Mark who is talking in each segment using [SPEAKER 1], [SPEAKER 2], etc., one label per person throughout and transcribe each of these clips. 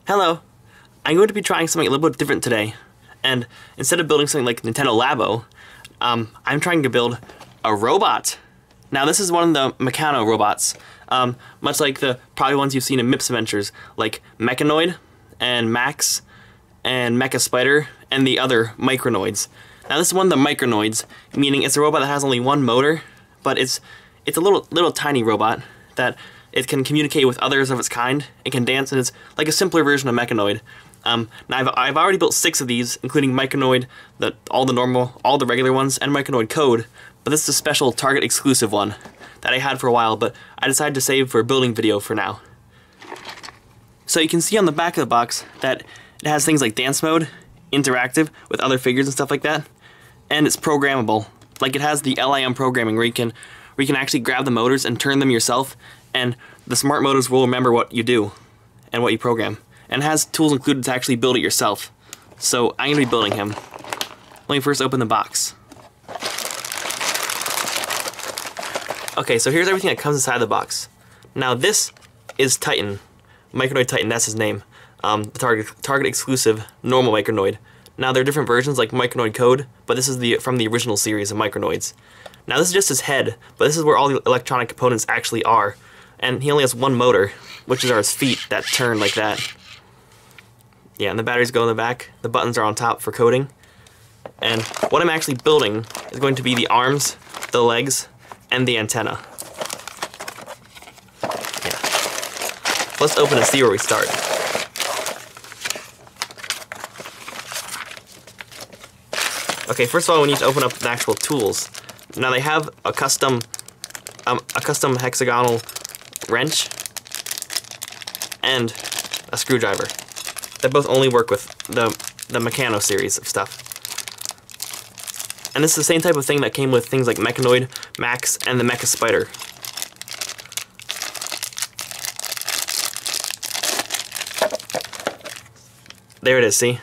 [SPEAKER 1] Hello! I'm going to be trying something a little bit different today, and instead of building something like Nintendo Labo, I'm trying to build a robot. Now this is one of the Meccano robots, much like the probably ones you've seen in MIPS Adventures, like Meccanoid, and Max, and Meccaspider, and the other Micronoids. Now this is one of the Micronoids, meaning it's a robot that has only one motor, but it's a little tiny robot that it can communicate with others of its kind. It can dance, and it's like a simpler version of Meccanoid. Now I've already built 6 of these, including Meccanoid, all the regular ones, and Meccanoid Code. But this is a special Target exclusive one that I had for a while, but I decided to save for a building video for now. So you can see on the back of the box that it has things like dance mode, interactive with other figures and stuff like that, and it's programmable. Like it has the LIM programming where you can actually grab the motors and turn them yourself, and the smart motors will remember what you do and what you program. And it has tools included to actually build it yourself. So I'm going to be building him. Let me first open the box. Okay, so here's everything that comes inside the box. Now this is Titan, Micronoid Titan, that's his name. The Target exclusive normal Micronoid. Now there are different versions like Micronoid Code, but this is from the original series of Micronoids. Now this is just his head, but this is where all the electronic components actually are. And he only has one motor, which are his feet that turn like that. Yeah, and the batteries go in the back, the buttons are on top for coding. And what I'm actually building is going to be the arms, the legs, and the antenna. Yeah. Let's open and see where we start. Okay, first of all we need to open up the actual tools. Now they have a custom hexagonal wrench and a screwdriver. They both only work with the Meccano series of stuff. And this is the same type of thing that came with things like Meccanoid, Max, and the Meccaspider. There it is, see?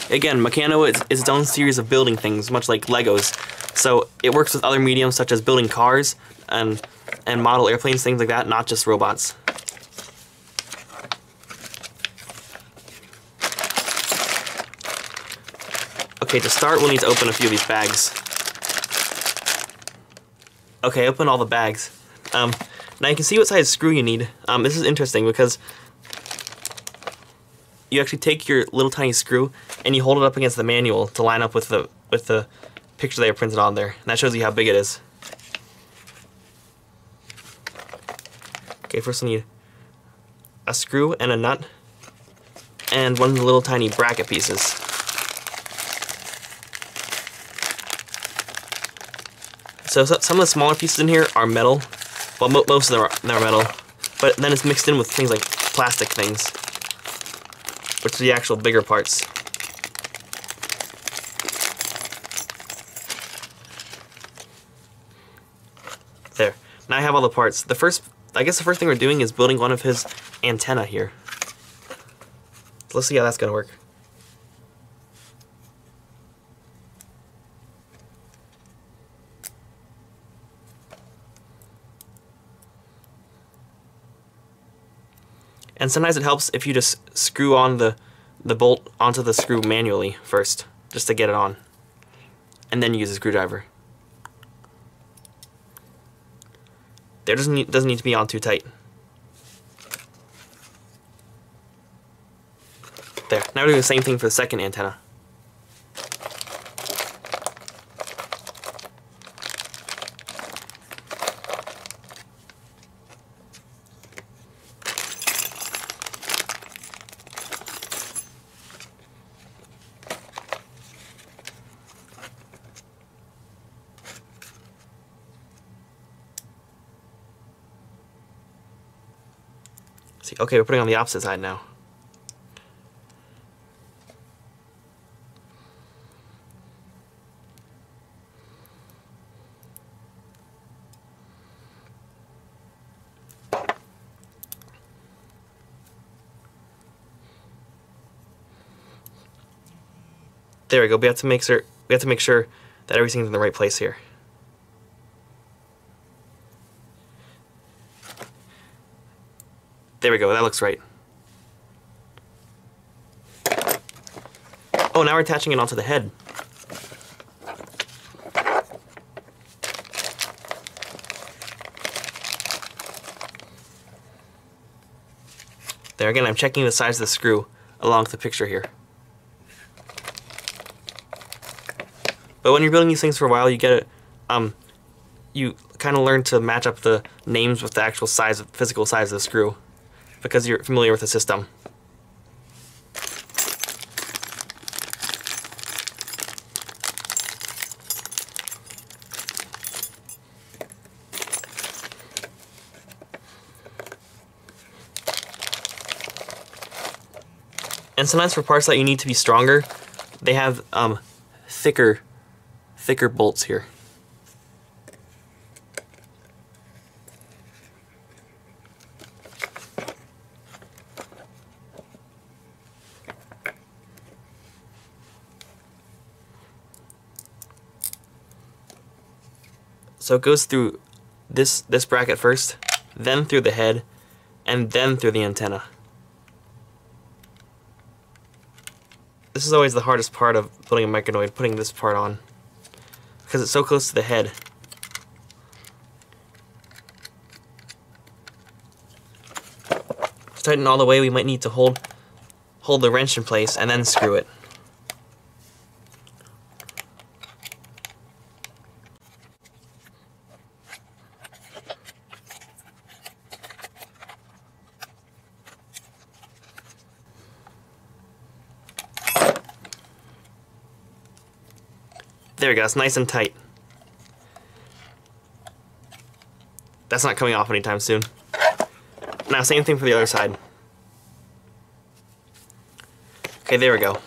[SPEAKER 1] Again, Meccano is its own series of building things, much like Legos. So it works with other mediums such as building cars and model airplanes, things like that, not just robots. Okay, to start we'll need to open a few of these bags. Okay, open all the bags. Now you can see what size screw you need. This is interesting because you actually take your little tiny screw and you hold it up against the manual to line up with the picture they are printed on there. And that shows you how big it is. Okay, first we need a screw and a nut and one of the little tiny bracket pieces. So some of the smaller pieces in here are metal. Well, most of them are metal, but then it's mixed in with things like plastic things, which are the actual bigger parts. There. Now I have all the parts. I guess the first thing we're doing is building one of his antenna here. Let's see how that's gonna work. And sometimes it helps if you just screw on the bolt onto the screw manually first, just to get it on. And then use a screwdriver. There doesn't need to be on too tight. There. Now we're doing the same thing for the second antenna. See, okay, we're putting on the opposite side now. There we go. We have to make sure that everything's in the right place here. There we go, that looks right. Oh, now we're attaching it onto the head. There again, I'm checking the size of the screw along with the picture here. But when you're building these things for a while, you get it. You kind of learn to match up the names with the actual size, physical size of the screw, because you're familiar with the system. And sometimes for parts that you need to be stronger, they have thicker bolts here. So it goes through this bracket first, then through the head, and then through the antenna. This is always the hardest part of building a Meccanoid, putting this part on, because it's so close to the head. To tighten all the way, we might need to hold the wrench in place and then screw it. There we go, it's nice and tight. That's not coming off anytime soon. Now, same thing for the other side. Okay, there we go.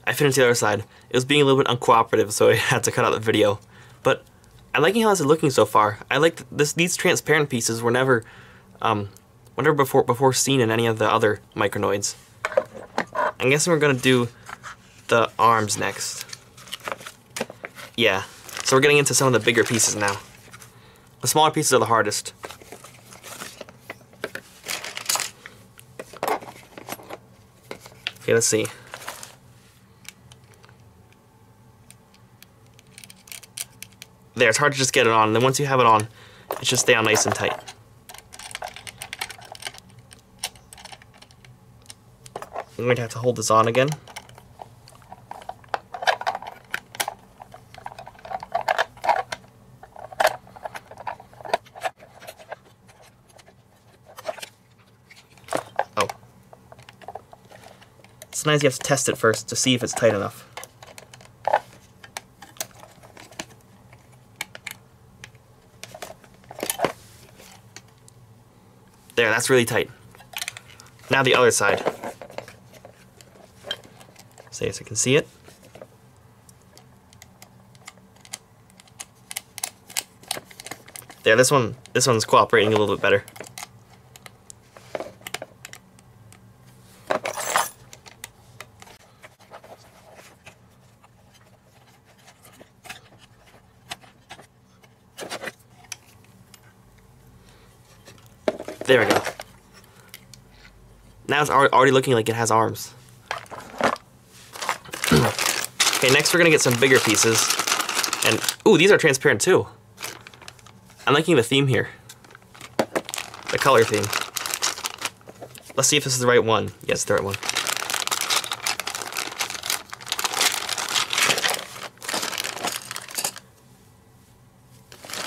[SPEAKER 1] I finished the other side. It was being a little bit uncooperative, so I had to cut out the video. But I'm liking how this is looking so far. I like these transparent pieces were never before seen in any of the other Micronoids. I'm guessing we're gonna do the arms next. Yeah, so we're getting into some of the bigger pieces now. The smaller pieces are the hardest. Okay, let's see. There, it's hard to just get it on, and then once you have it on, it should stay on nice and tight. I'm going to have to hold this on again. Sometimes you have to test it first to see if it's tight enough. There, that's really tight. Now the other side. So you can see it. There, this one's cooperating a little bit better. There we go. Now it's already looking like it has arms. Okay, next we're gonna get some bigger pieces. And, ooh, these are transparent too. I'm liking the theme here. The color theme. Let's see if this is the right one. Yes, the right one.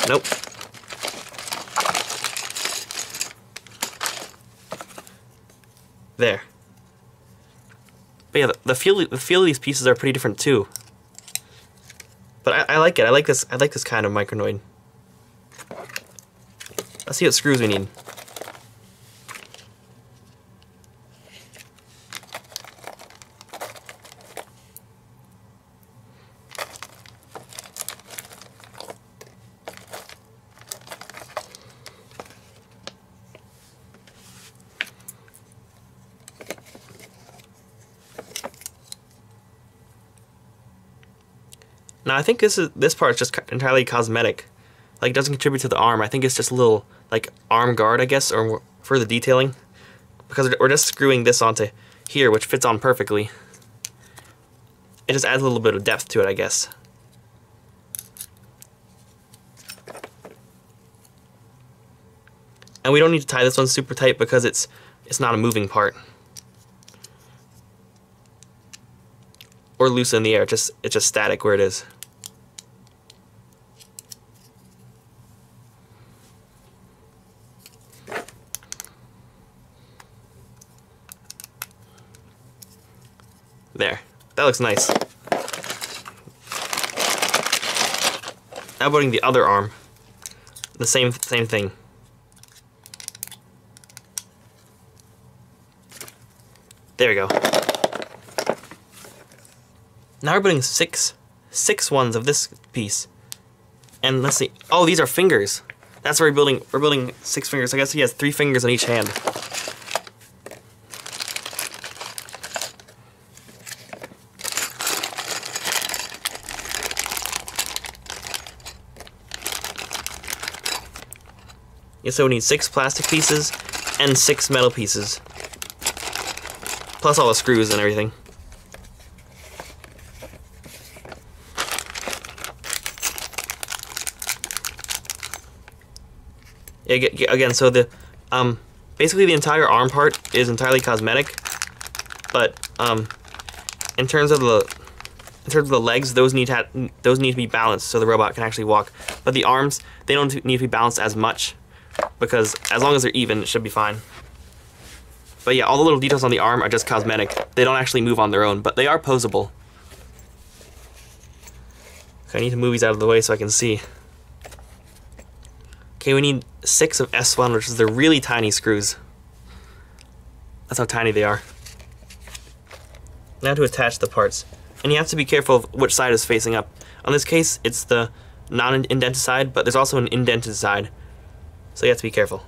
[SPEAKER 1] Nope. There. But yeah, the feel of these pieces are pretty different too. But I like it. I like this kind of Micronoid. Let's see what screws we need. Now I think this part is just entirely cosmetic. Like, it doesn't contribute to the arm. I think it's just a little, like, arm guard, I guess, or for the detailing. because we're just screwing this onto here, which fits on perfectly. It just adds a little bit of depth to it, I guess. And we don't need to tie this one super tight because it's not a moving part. Or loose in the air, it's just static where it is. There, that looks nice. Now putting the other arm, the same thing. There we go. Now we're putting six ones of this piece. And let's see. Oh, these are fingers. That's where we're building 6 fingers. I guess he has 3 fingers on each hand. Yeah, so we need 6 plastic pieces and 6 metal pieces. Plus all the screws and everything. Yeah, again, so the basically the entire arm part is entirely cosmetic, but in terms of the legs, those need to be balanced so the robot can actually walk. But the arms, they don't need to be balanced as much, because as long as they're even, it should be fine. But yeah, all the little details on the arm are just cosmetic. They don't actually move on their own, but they are posable. Okay, I need to move these out of the way so I can see. Okay, we need 6 of S1, which is the really tiny screws. That's how tiny they are. Now to attach the parts. And you have to be careful of which side is facing up. On this case, it's the non-indented side, but there's also an indented side. So you have to be careful.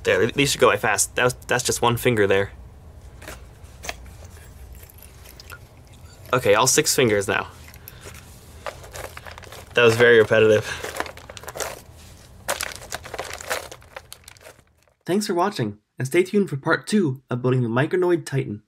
[SPEAKER 1] There, these should go by fast. That's just 1 finger there. Okay, all 6 fingers now. That was very repetitive. Thanks for watching, and stay tuned for part 2 of building the Micronoid Titan.